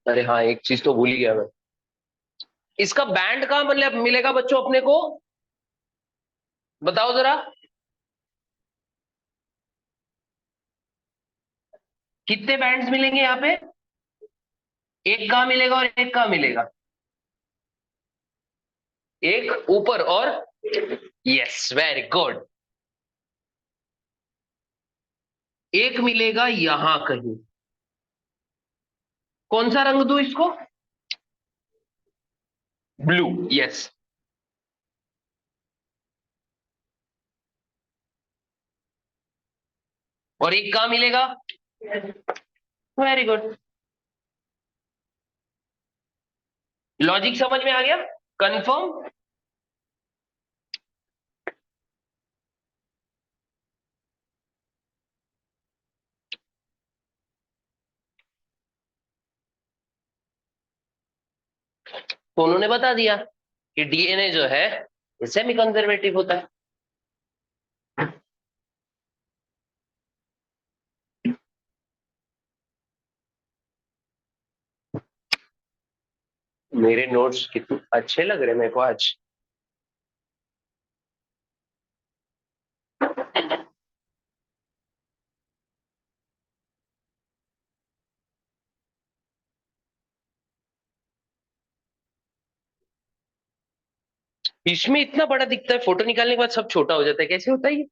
अरे हाँ, एक चीज तो भूल ही गया मैं। इसका बैंड कहाँ मतलब मिलेगा बच्चों अपने को? बताओ जरा। कितने बैंड्स मिलेंगे यहाँ पे? एक कहाँ मिलेगा और एक कहाँ मिलेगा? एक ऊपर और। Yes, very good. एक मिलेगा यहां कहीं। कौन सा रंग दूं इसको? ब्लू। यस। और एक कहाँ मिलेगा? Very good. लॉजिक समझ में आ गया? कंफर्म। तो उन्होंने बता दिया कि डीएनए जो है सेमी कंजर्वेटिव होता है। मेरे नोट्स कितने अच्छे लग रहे हैं मेरे को आज। इसमें इतना बड़ा दिखता है, फोटो निकालने के बाद सब छोटा हो जाता है, कैसे होता है ये?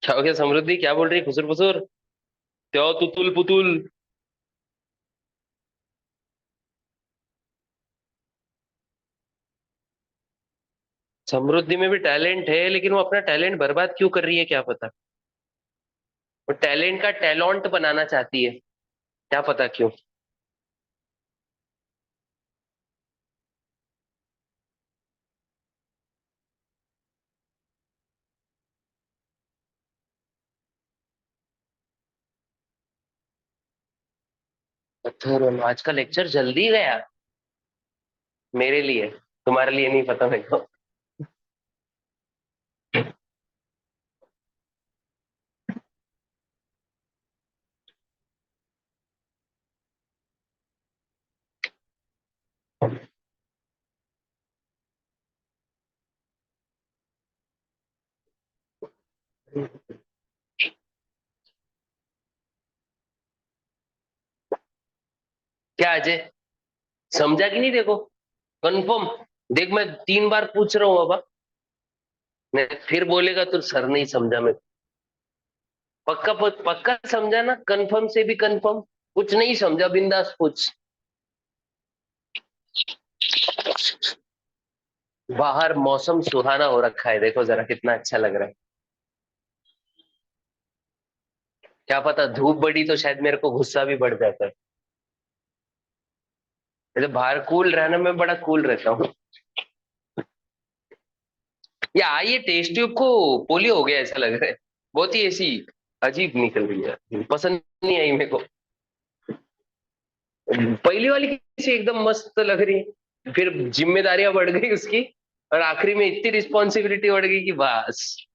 क्या हो गया समृद्धि, क्या बोल रही है खुसुर फुसुर? त्यो तुतुल पुतुल। समृद्धि में भी टैलेंट है, लेकिन वो अपना टैलेंट बर्बाद क्यों कर रही है क्या पता। वो टैलेंट का टैलेंट बनाना चाहती है, क्या पता क्यों। पत्थर आज का लेक्चर जल्दी गया मेरे लिए। तुम्हारे लिए नहीं पता मेरे को। क्या अजय, समझा कि नहीं? देखो, कंफर्म। देख मैं 3 बार पूछ रहा हूँ बाबा। नहीं फिर बोलेगा तो सर नहीं समझा मैं। पक्का पक्का समझा ना? कंफर्म से भी कंफर्म। कुछ नहीं समझा, बिंदास पूछ। बाहर मौसम सुहाना हो रखा है, देखो जरा कितना अच्छा लग रहा है। क्या पता धूप बढ़ी तो शायद मेरे को गुस्सा भी बढ़ जाता है। जैसे बाहर कूल रहना, मैं बड़ा कूल रहता हूँ। ये टेस्ट ट्यूब को पोलियो हो गया ऐसा लग रहा है। बहुत ही ऐसी अजीब निकल रही है, पसंद नहीं आई मेरे को। पहली वाली कैसी एकदम मस्त लग रही है, फिर जिम्मेदारियां बढ़ गई उसकी, और आखिरी में इतनी रिस्पॉन्सिबिलिटी बढ़ गई कि बस।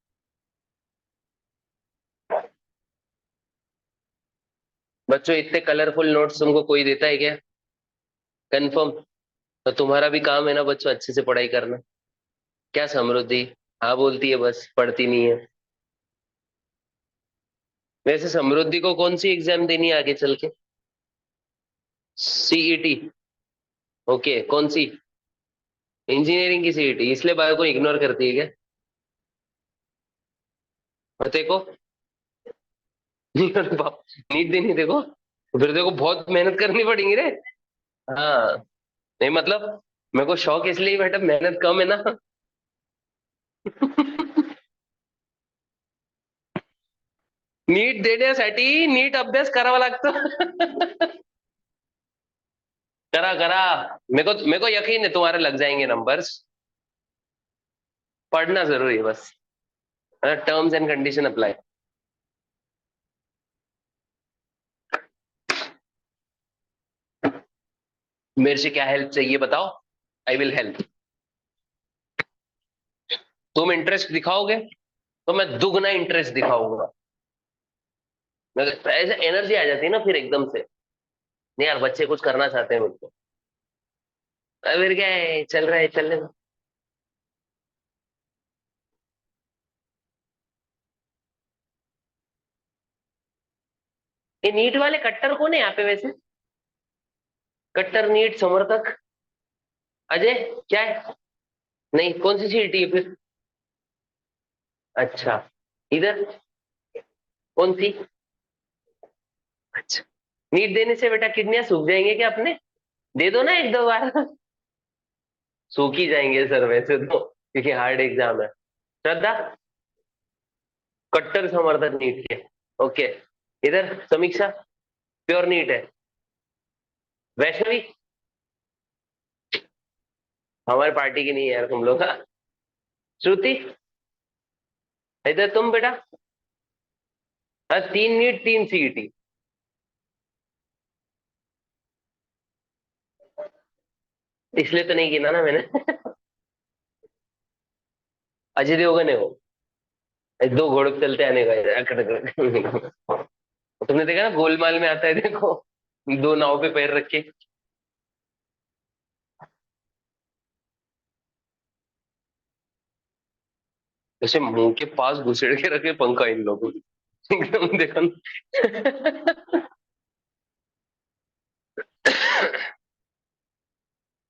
बच्चों इतने कलरफुल नोट्स तुमको कोई देता है क्या? कंफर्म? तो तुम्हारा भी काम है ना बच्चों, अच्छे से पढ़ाई करना। क्या समृद्धि हाँ बोलती है, बस पढ़ती नहीं है। वैसे समृद्धि को कौन सी एग्जाम देनी है आगे चल के? सीईटी? ओके, कौन सी? इंजीनियरिंग की सीईटी, इसलिए बायो को इग्नोर करती है क्या? और देखो, नीट देनी देखो, फिर देखो बहुत मेहनत करनी पड़ेगी रे। हाँ। नहीं मतलब, मेरे को शौक इसलिए बेटा, मेहनत कम है ना। नीट देण्यासाठी नीट अभ्यास करावा लागतो. करा करा, मेरे को यकीन है तुम्हारे लग जाएंगे नंबर्स। पढ़ना जरूरी है बस। Terms and condition apply. मेरे से क्या हेल्प चाहिए बताओ, आई विल हेल्प। तुम इंटरेस्ट दिखाओगे तो मैं दुगना इंटरेस्ट दिखाऊंगा। ऐसे एनर्जी आ जाती है ना फिर एकदम से, नहीं यार बच्चे कुछ करना चाहते हैं मुझको, फिर क्या है, चल रहा है चलने दो। ये नीट वाले कट्टर कौन है यहाँ पे वैसे? कट्टर नीट समर्थक अजय क्या है? नहीं कौन सी सीटी है फिर? अच्छा, इधर कौन सी? अच्छा, नीट देने से बेटा किडनियां सूख जाएंगे क्या अपने? दे दो ना एक दो बार। सूख ही जाएंगे सर वैसे तो, क्योंकि हार्ड एग्जाम है। श्रद्धा कट्टर समर्थक नीट के। ओके, इधर समीक्षा प्योर नीट है। वैष्णवी हमारी पार्टी की नहीं है यार तुम लोग का। श्रुति इधर तुम बेटा। हाँ, तीन नीट तीन सीईटी। इसलिए तो नहीं गिना ना मैंने। अजय देवगन है वो। दो घोड़े पे चलते आने का। तुमने देखा ना गोलमाल में आता है देखो, दो नाव पे पैर रख के। ऐसे मुंह के पास घुसेड़ के रखे पंखा इन लोगों ने। एकदम देखो ना।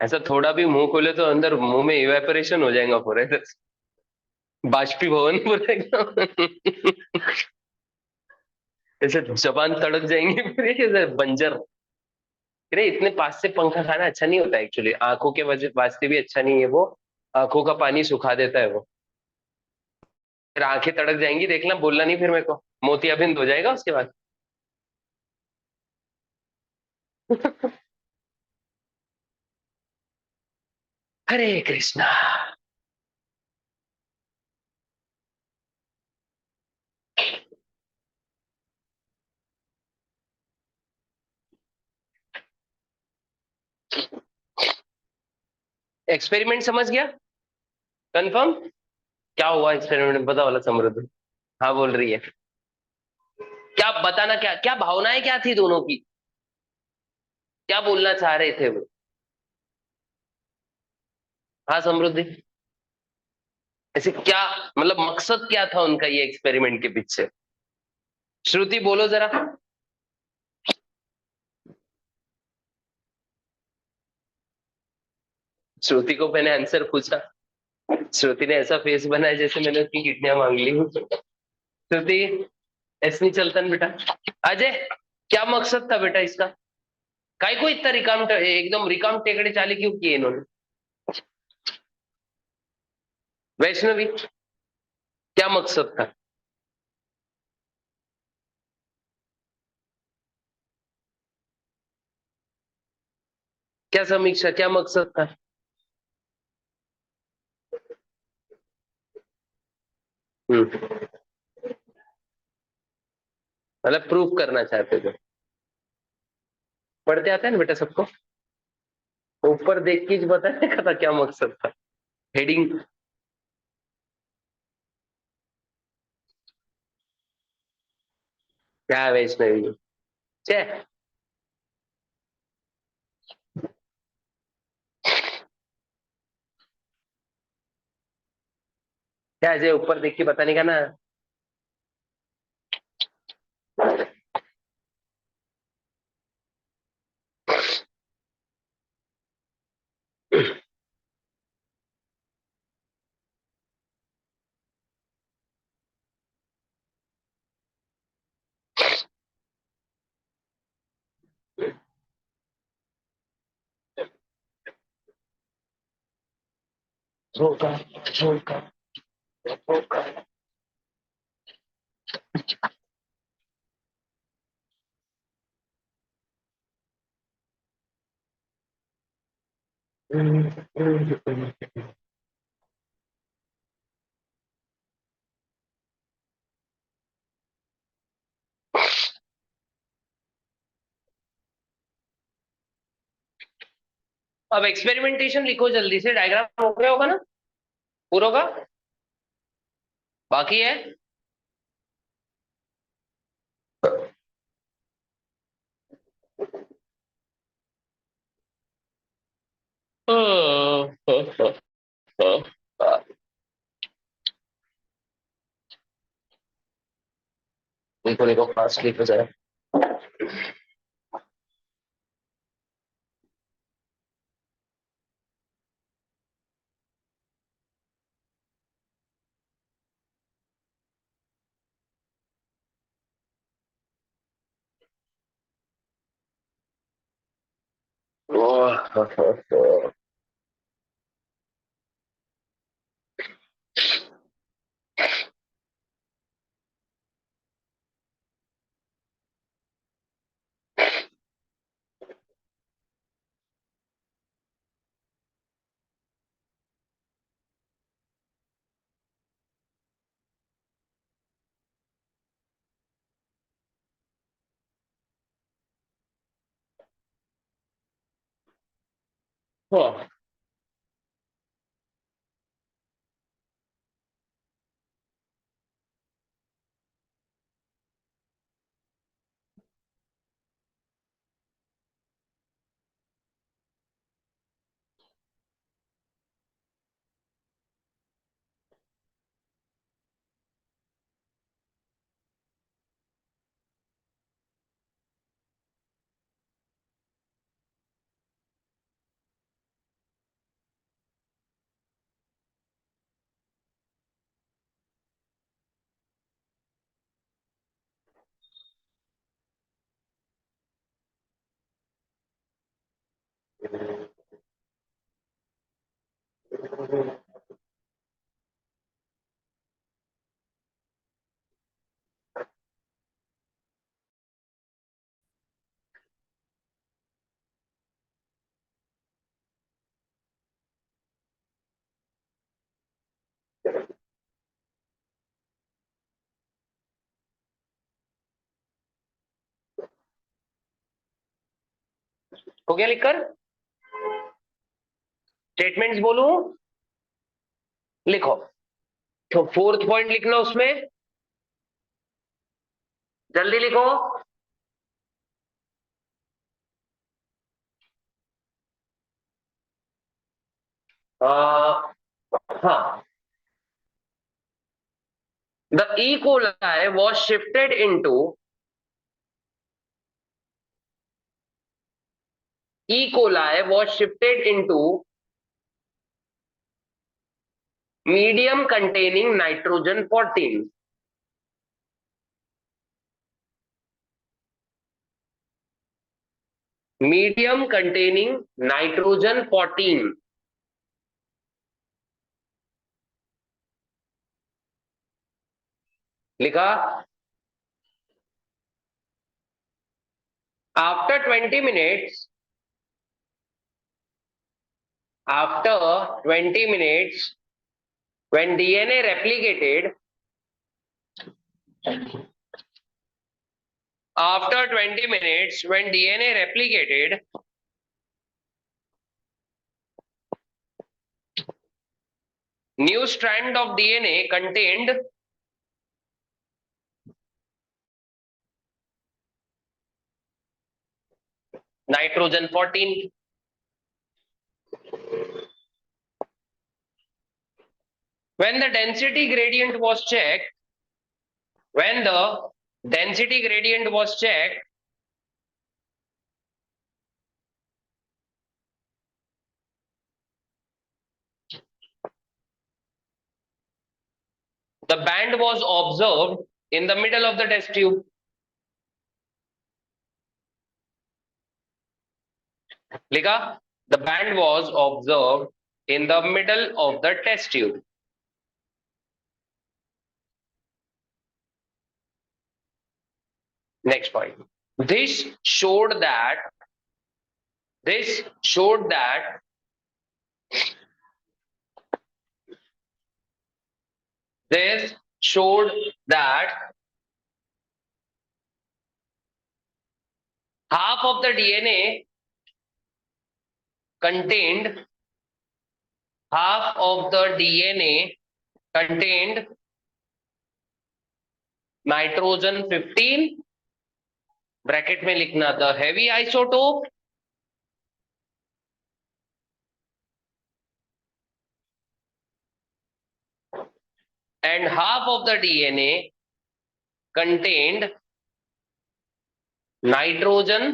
ऐसा थोड़ा भी मुंह खोले तो अंदर मुंह में इवेपोरेशन हो जाएगा पूरे, बाष्पीभवन पूरा एकदम। ऐसे जबान तड़क जाएंगे पूरे, ऐसे बंजर। अरे इतने पास से पंखा खाना अच्छा नहीं होता एक्चुअली, आंखों के वजह वास्ते भी अच्छा नहीं है वो। आंखों का पानी सुखा देता है वो। फिर आंखें तड़क जाएंगी, देखना बोलना नहीं फिर मेरे को, मोतियाबिंद हो जाएगा उसके बाद। हरे कृष्णा। एक्सपेरिमेंट समझ गया? कंफर्म? क्या हुआ एक्सपेरिमेंट में पता वाला समृद्ध? हाँ बोल रही है। क्या बताना, क्या क्या भावनाएं क्या थी दोनों की? क्या बोलना चाह रहे थे वो? हाँ समृद्धि, ऐसे क्या, मतलब मकसद क्या था उनका ये एक्सपेरिमेंट के पीछे? श्रुति बोलो जरा। श्रुति को मैंने आंसर पूछा, श्रुति ने ऐसा फेस बनाया जैसे मैंने उसकी किडनियां मांग ली हूँ। श्रुति ऐसे नहीं चलता ना बेटा। अजय क्या मकसद था बेटा इसका? काय को इतना रिकाम एकदम रिकाम टेकड़े चाले क्यों किए इन्होंने? वैष्णवी क्या मकसद था? क्या समीक्षा, क्या मकसद था? मतलब प्रूफ करना चाहते थे। पढ़ते आता है ना बेटा सबको, ऊपर देख के बताने का था क्या मकसद था। हेडिंग क्या है वैष्णवी? छे क्या है ऊपर देख के बताने का ना। धोखा धोखा धोखा। अब एक्सपेरिमेंटेशन लिखो जल्दी से, डायग्राम हो गया होगा ना पूरा का? बाकी है। देखो देखो फास्ट लिखो जरा। हो गया लिखकर? स्टेटमेंट्स बोलूं? लिखो। तो फोर्थ पॉइंट लिखना उसमें, जल्दी लिखो। हाँ, the E. coli was shifted into E. coli was shifted into medium containing nitrogen 14. Medium containing nitrogen 14. लिखा। After 20 minutes, after 20 minutes, when DNA replicated, after 20 minutes, when DNA replicated, new strand of DNA contained nitrogen 14. When the density gradient was checked, when the density gradient was checked, the band was observed in the middle of the test tube. लिखा, the band was observed in the middle of the test tube. Next point. This showed that this showed that this showed that half of the DNA contained half of the DNA contained nitrogen 15, bracket में लिखना the heavy isotope, and half of the DNA contained nitrogen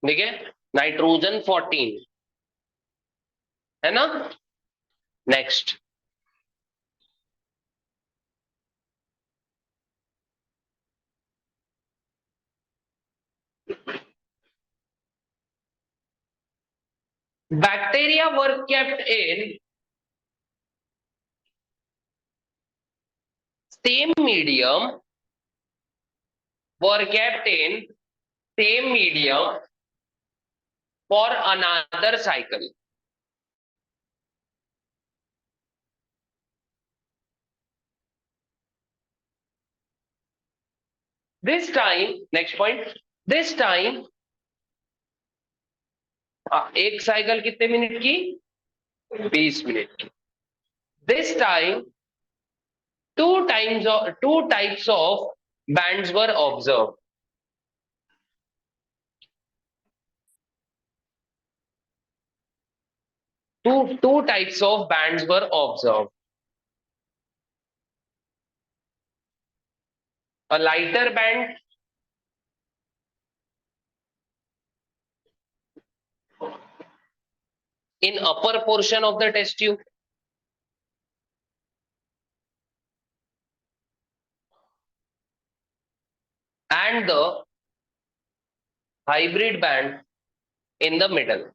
ठीक है, nitrogen 14 है ना। Next, bacteria were kept in same medium, were kept in same medium for another cycle. This time, next point, this time एक cycle कितने minute की, 20 minute की। This time two types of bands were observed. Two types of bands were observed. A lighter band in upper portion of the test tube and the hybrid band in the middle.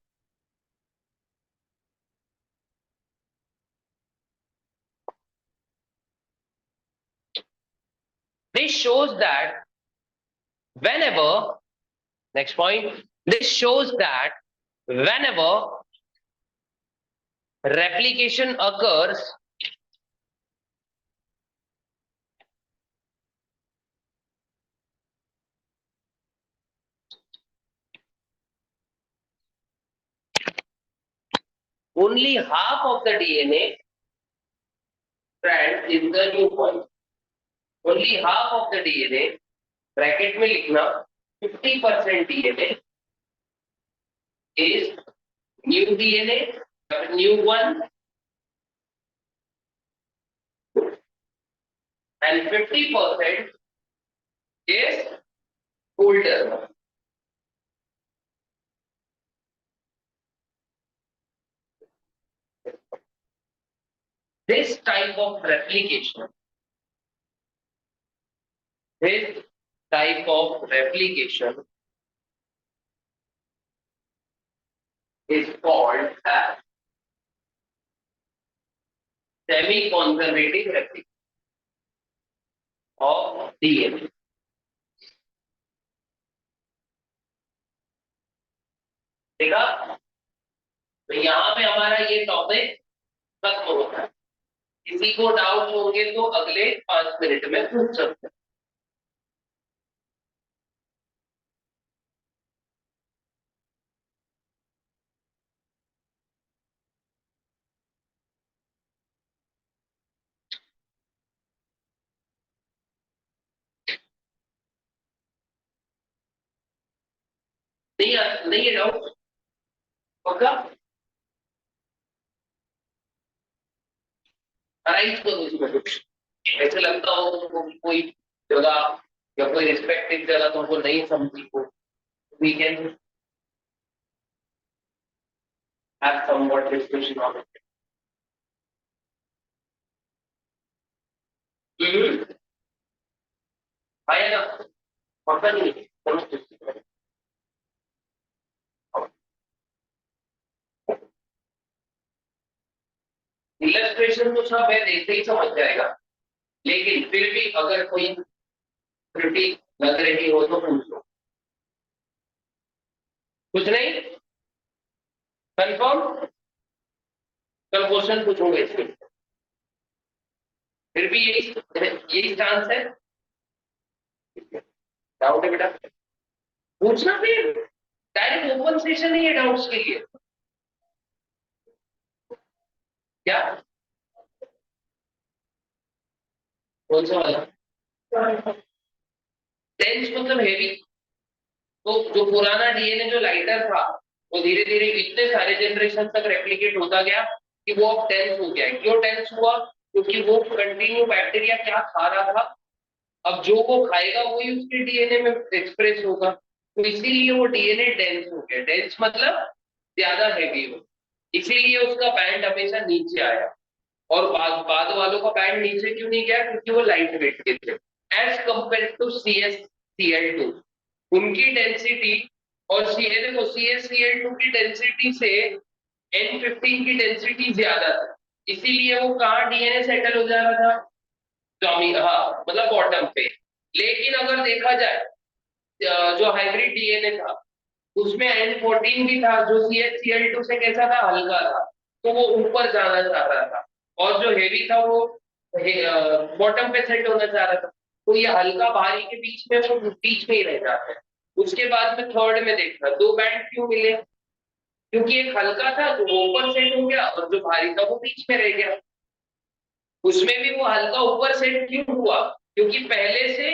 This shows that whenever, next point, this shows that whenever replication occurs, only half of the DNA strand is the new point. Only half of the DNA, bracket में लिखना 50% DNA is new DNA, new one, and 50% is older. This type of replication, this type of replication is called as semi-conservative replication of DNA. देखा, तो यहाँ पे हमारा ये topic खत्म होता है। किसी को डाउट होंगे तो अगले 5 मिनट में पूछ सकते हैं। नहीं है डाउट पक्का, अराइज करो उसमें कुछ ऐसे लगता हो तुमको कोई जगह या कोई रिस्पेक्टिव जगह तुमको नहीं समझी हो, we can have somewhat discussion on it. आएगा पक्का नहीं इलस्ट्रेशन तो सब है, देखते ही समझ जाएगा, लेकिन फिर भी अगर कोई त्रुटि लग रही हो तो पूछ लो। कुछ नहीं, कंफर्म, कल क्वेश्चन पूछूंगा इसके, फिर भी यही चांस है। डाउट है बेटा, पूछना फिर। डायरेक्ट ओपन सेशन है ये डाउट्स के लिए। क्या कौन सा वाला? डेंस मतलब हेवी। तो जो पुराना डीएनए जो लाइटर था वो धीरे धीरे इतने सारे जनरेशन तक रेप्लिकेट होता गया कि वो अब डेंस हो गया। क्यों डेंस हुआ? क्योंकि वो कंटिन्यू बैक्टीरिया क्या खा रहा था, अब जो वो खाएगा वही उसके डीएनए में एक्सप्रेस होगा, तो इसीलिए वो डीएनए डेंस हो गया। डेंस मतलब ज्यादा हैवी हो, इसीलिए उसका बैंड हमेशा नीचे आया। और बाद बाद वालों का बैंड नीचे क्यों नहीं गया? क्योंकि वो लाइट वेट के थे एज कंपेयर टू CsCl2। उनकी डेंसिटी और सी देखो CsCl2 की डेंसिटी से N15 की डेंसिटी ज्यादा थी, इसीलिए वो कहाँ डीएनए सेटल हो जा रहा था? जमी, हाँ मतलब बॉटम पे। लेकिन अगर देखा जाए जो हाइब्रिड डीएनए था उसमें N14 भी था जो CsCl2 से कैसा था, हल्का था, तो वो ऊपर जाना चाह रहा था। और जो हेवी था वो बॉटम पे सेट होना चाह रहा था। तो ये हल्का भारी के बीच में वो बीच में ही रह जाता है। उसके बाद में थर्ड में देखना दो बैंड क्यों मिले? क्योंकि एक हल्का था तो वो ऊपर सेट हो गया और जो भारी था वो बीच में रह गया। उसमें भी वो हल्का ऊपर सेट क्यों हुआ? क्योंकि पहले से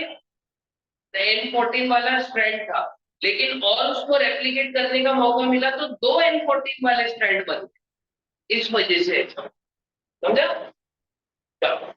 N14 वाला स्ट्रैंड था, लेकिन और उसको रेप्लिकेट करने का मौका मिला तो दो N14 वाले स्ट्रैंड बन गए, इस वजह से। समझा? चलो।